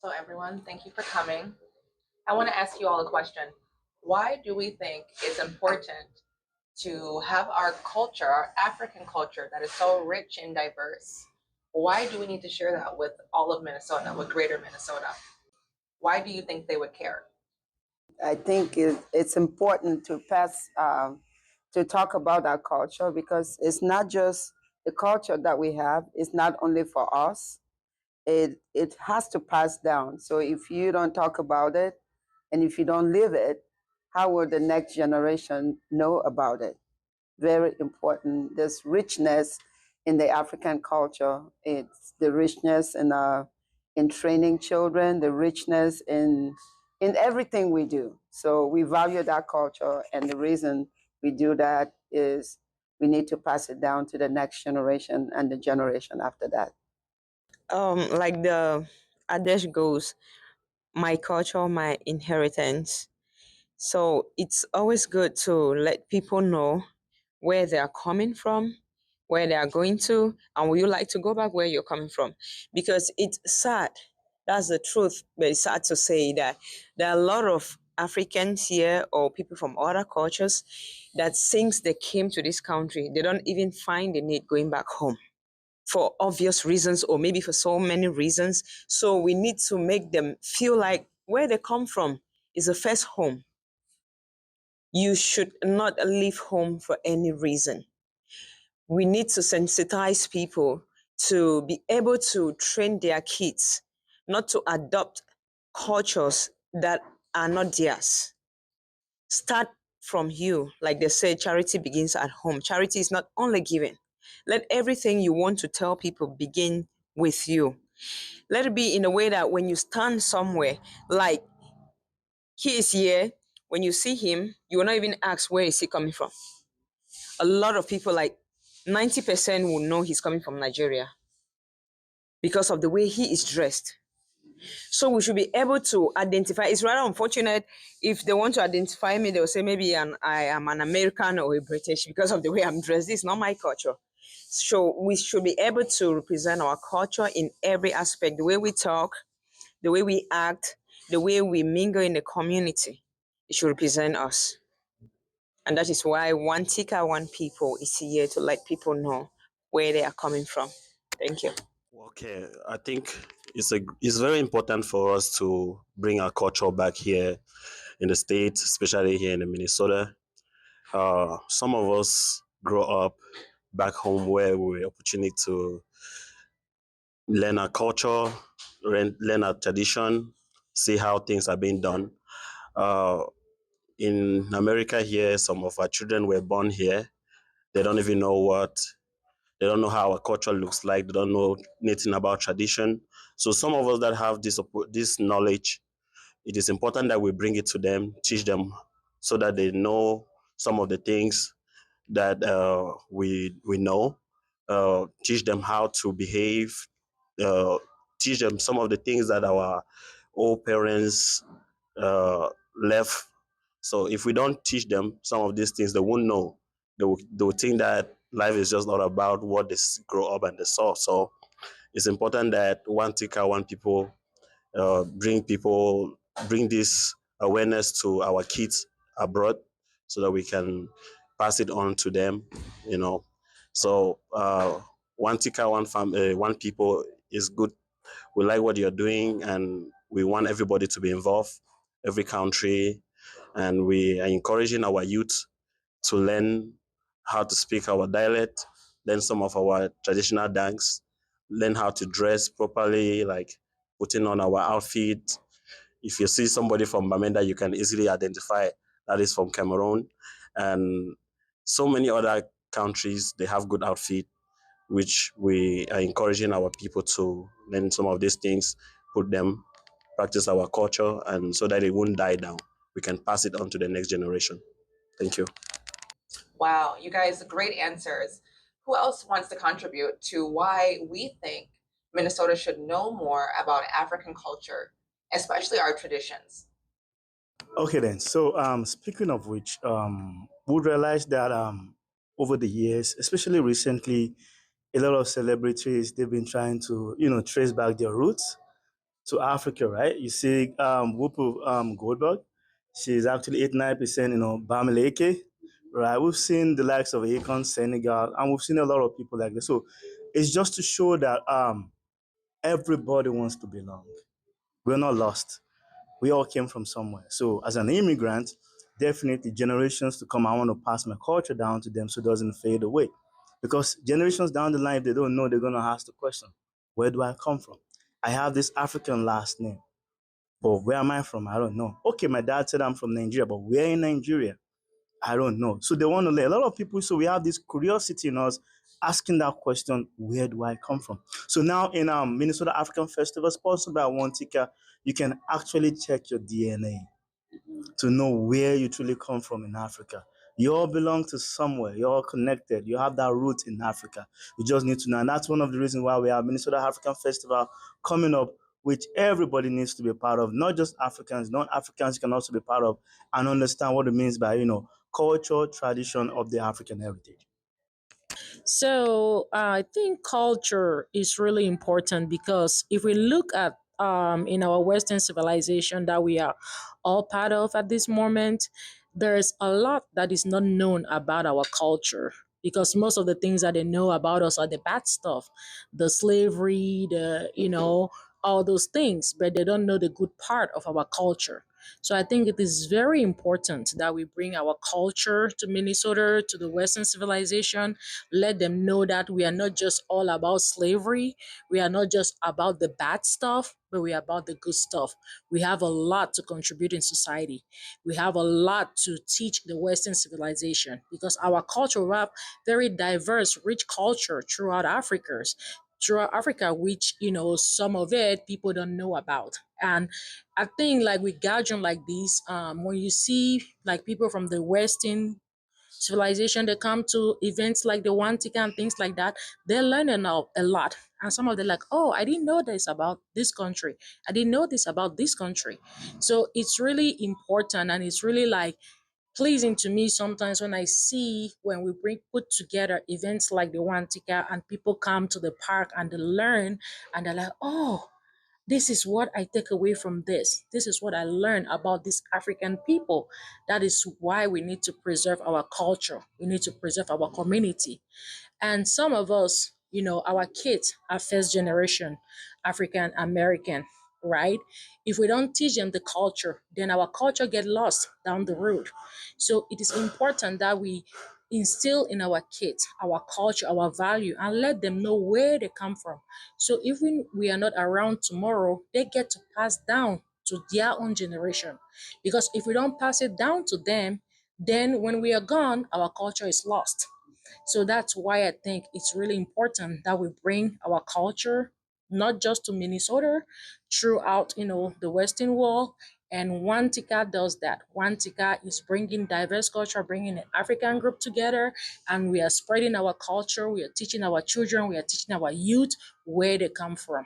So everyone, thank you for coming. I want to ask you all a question. Why do we think it's important to have our culture, our African culture that is so rich and diverse? Why do we need to share that with all of Minnesota, with greater Minnesota? Why do you think they would care? I think it's important to to talk about our culture because it's not just the culture that we have. It's not only for us. It has to pass down. So if you don't talk about it, and if you don't live it, how will the next generation know about it? Very important. There's richness in the African culture. It's the richness in training children, the richness in everything we do. So we value that culture, and the reason we do that is we need to pass it down to the next generation and the generation after that. Like the adage goes, my culture, my inheritance. So it's always good to let people know where they are coming from, where they are going to, and would you like to go back where you're coming from? Because it's sad. That's the truth, but it's sad to say that there are a lot of Africans here or people from other cultures that since they came to this country, they don't even find the need going back home for obvious reasons or maybe for so many reasons. So we need to make them feel like where they come from is a first home. You should not leave home for any reason. We need to sensitize people to be able to train their kids not to adopt cultures that are not theirs. Start from you. Like they say, charity begins at home. Charity is not only giving. Let everything you want to tell people begin with you. Let it be in a way that when you stand somewhere, like he is here, when you see him, you will not even ask where is he coming from. A lot of people, like 90% will know he's coming from Nigeria because of the way he is dressed. So we should be able to identify. It's rather unfortunate if they want to identify me, they'll say maybe I am an American or a British because of the way I'm dressed. This is not my culture. So we should be able to represent our culture in every aspect, the way we talk, the way we act, the way we mingle in the community. It should represent us. And that is why One Tikar One People is here to let people know where they are coming from. Thank you. Okay, I think it's very important for us to bring our culture back here in the States, especially here in Minnesota. Some of us grow up back home where we were opportunity to learn our culture, learn our tradition, see how things are being done. Uh, in America here, some of our children were born here. They don't even know they don't know how our culture looks like. They don't know anything about tradition. So some of us that have this knowledge, it is important that we bring it to them, teach them, so that they know some of the things that we know. Teach them how to behave. Uh, Teach them some of the things that our old parents left. So if we don't teach them some of these things, they won't know. They will think that life is just not about what they grow up and they saw. So it's important that one Tikar, one people, bring bring this awareness to our kids abroad, so that we can pass it on to them. You know, so one Tikar, one people is good. We like what you're doing, and we want everybody to be involved, every country, and we are encouraging our youth to learn how to speak our dialect, learn some of our traditional dance, learn how to dress properly, like putting on our outfit. If you see somebody from Bamenda, you can easily identify that is from Cameroon. And so many other countries, they have good outfit, which we are encouraging our people to learn some of these things, put them, practice our culture, and so that it won't die down. We can pass it on to the next generation. Thank you. Wow, you guys, great answers. Who else wants to contribute to why we think Minnesota should know more about African culture, especially our traditions? Okay then. So speaking of which, we realized that over the years, especially recently, a lot of celebrities they've been trying to trace back their roots. to Africa, right? You see Whoopi Goldberg. She's actually 89%, Bamileke, right? We've seen the likes of Akon, Senegal, and we've seen a lot of people like this. So it's just to show that everybody wants to belong. We're not lost. We all came from somewhere. So as an immigrant, definitely generations to come, I want to pass my culture down to them so it doesn't fade away. Because generations down the line, if they don't know, they're going to ask the question, where do I come from? I have this African last name, but where am I from? I don't know. Okay, my dad said I'm from Nigeria, but where in Nigeria? I don't know. So they want to learn. A lot of people, so we have this curiosity in us asking that question, where do I come from? So now in Minnesota African Festival, sponsored by OneTikar, you can actually check your DNA to know where you truly come from in Africa. You all belong to somewhere. You're all connected. You have that root in Africa. You just need to know. And that's one of the reasons why we have Minnesota African Festival coming up, which everybody needs to be a part of, not just Africans, non-Africans can also be part of and understand what it means by, culture, tradition of the African heritage. So I think culture is really important because if we look at in our Western civilization that we are all part of at this moment, there's a lot that is not known about our culture because most of the things that they know about us are the bad stuff, the slavery, all those things, but they don't know the good part of our culture. So I think it is very important that we bring our culture to Minnesota, to the Western civilization, let them know that we are not just all about slavery. We are not just about the bad stuff, but we are about the good stuff. We have a lot to contribute in society. We have a lot to teach the Western civilization because our culture, we have very diverse, rich culture throughout Africa, which some of it people don't know about. And I think like with gathering like this, when you see like people from the Western civilization, they come to events like the OneTikar and things like that, they're learning a lot. And some of them like, oh, I didn't know this about this country. I didn't know this about this country. So it's really important and it's really like pleasing to me sometimes when I see when we put together events like the OneTikar and people come to the park and they learn and they're like, oh, this is what I take away from this. This is what I learned about these African people. That is why we need to preserve our culture. We need to preserve our community. And some of us, our kids are first generation African American, right? If we don't teach them the culture, then our culture get lost down the road. So it is important that we instill in our kids our culture, our value, and let them know where they come from. So even we are not around tomorrow, they get to pass down to their own generation. Because if we don't pass it down to them, then when we are gone, our culture is lost. So that's why I think it's really important that we bring our culture not just to Minnesota, throughout the Western world. And One Tikar does that. One Tikar is bringing diverse culture, bringing an African group together, and we are spreading our culture. We are teaching our children, we are teaching our youth where they come from.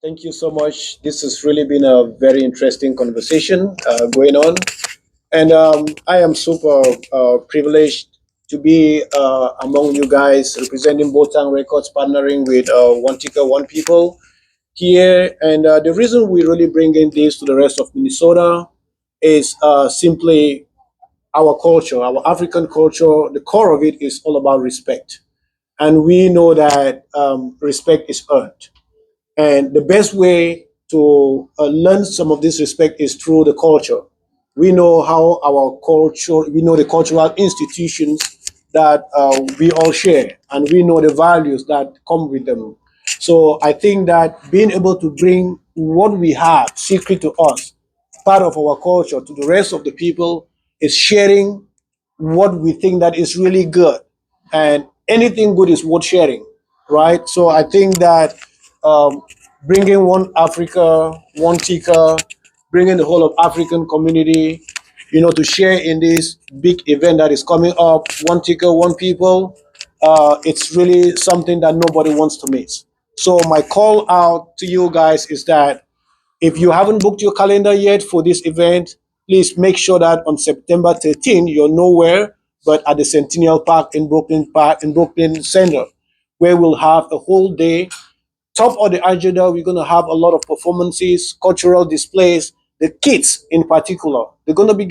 Thank you so much. This has really been a very interesting conversation going on. And I am super privileged to be among you guys representing BotangRecords, partnering with OneTikar One People here. And the reason we really bring in this to the rest of Minnesota is simply our culture, our African culture. The core of it is all about respect. And we know that respect is earned. And the best way to learn some of this respect is through the culture. We know how our culture, we know the cultural institutions that we all share, and we know the values that come with them. So I think that being able to bring what we have secret to us, part of our culture, to the rest of the people is sharing what we think that is really good, and anything good is worth sharing, right? So I think that um, bringing one Africa, one Tikar, bringing the whole of African community, to share in this big event that is coming up, one Tikar, one people. It's really something that nobody wants to miss. So my call out to you guys is that if you haven't booked your calendar yet for this event, please make sure that on September 13, you're nowhere but at the Centennial Park in Brooklyn Center, where we'll have a whole day top of the agenda, we're going to have a lot of performances, cultural displays. The kids, in particular, we're going to be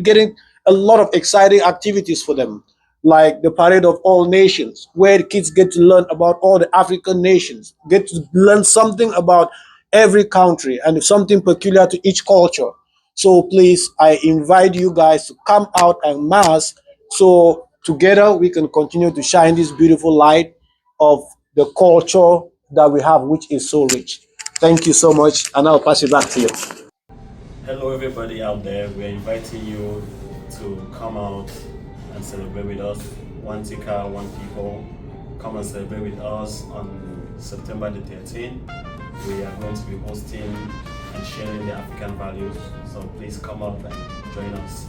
getting a lot of exciting activities for them, like the Parade of All Nations, where the kids get to learn about all the African nations, get to learn something about every country and something peculiar to each culture. So please, I invite you guys to come out en masse so together we can continue to shine this beautiful light of the culture that we have, which is so rich. Thank you so much, and I'll pass it back to you. Hello, everybody out there. We're inviting you to come out and celebrate with us. One Tikar, One People. Come and celebrate with us on September the 13th. We are going to be hosting and sharing the African values. So please come out and join us.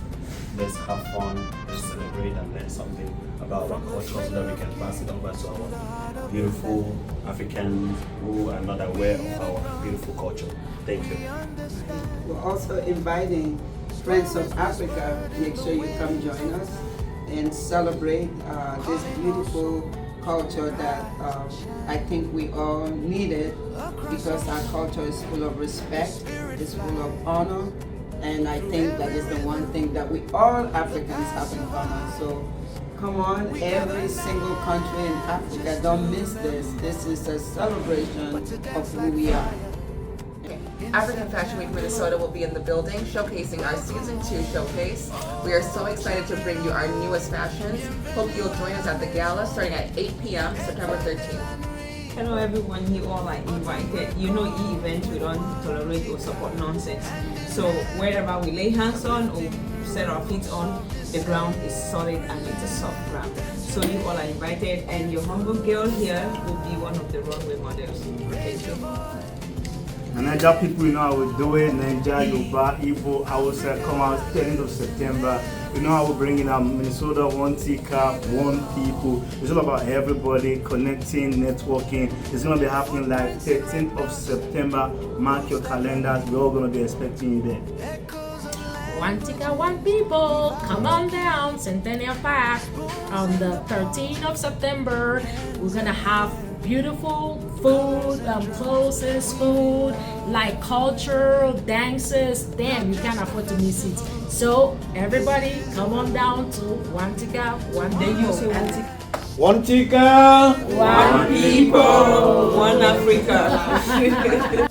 Let's have fun, let's celebrate and learn something about our culture so that we can pass it over to our beautiful Africans who are not aware of our beautiful culture. Thank you. We're also inviting Friends of Africa. Make sure you come join us and celebrate this beautiful culture that I think we all needed, because our culture is full of respect, it's full of honor, and I think that is the one thing that we all Africans have in common. So come on, every single country in Africa, don't miss this. This is a celebration of who we are. African Fashion Week Minnesota will be in the building showcasing our Season 2 showcase. We are so excited to bring you our newest fashions. Hope you'll join us at the gala starting at 8 p.m. September 13th. Hello everyone, you all are invited. You know e-events, we don't tolerate or support nonsense. So wherever we lay hands on or set our feet on, the ground is solid and it's a soft ground. So you all are invited, and your humble girl here will be one of the runway models. Thank you. And Niger people, you know how we do it. Niger, Yoruba, Igbo, Hausa, come out 10th of September. You know how we're bringing out Minnesota One Tikar One People. It's all about everybody connecting, networking. It's going to be happening like 13th of September. Mark your calendars. We're all going to be expecting you there. OneTikar One People, come on down, Centennial Park. On the 13th of September, we're gonna have beautiful food, clothes, food, like culture, dances. Damn, you can't afford to miss it. So everybody, come on down to OneTikar One People. One Tikar, One people, one Africa.